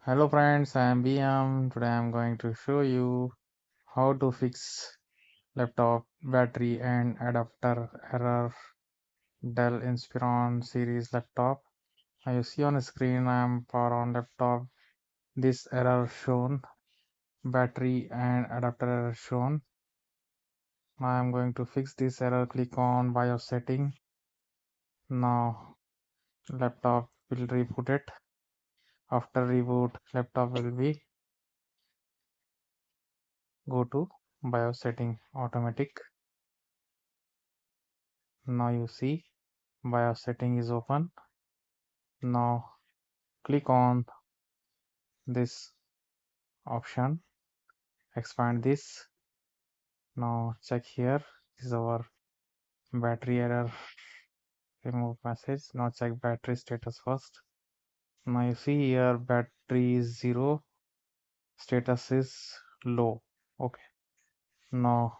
Hello friends, I am BM. Today I am going to show you how to fix laptop battery and adapter error Dell Inspiron series laptop. As you see on the screen, I am power on laptop. This error shown, battery and adapter error shown. Now I am going to fix this error. Click on BIOS setting. Now laptop will reboot it. After reboot, laptop will be go to BIOS setting automatic. Now you see BIOS setting is open. Now click on this option, expand this. Now check here is our battery error remove message. Now check battery status first. Now you see here battery is 0, status is low. Okay, now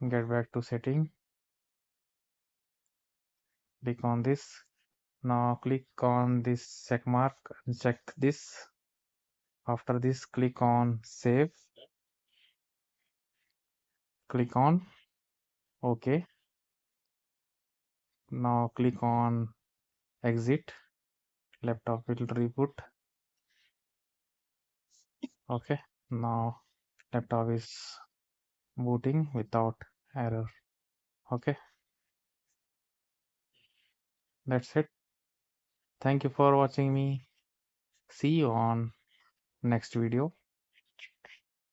get back to setting, click on this. Now click on this check mark, check this. After this, click on save, click on OK. Now click on exit, laptop will reboot. Okay, now laptop is booting without error. Okay, that's it. Thank you for watching me. See you on next video.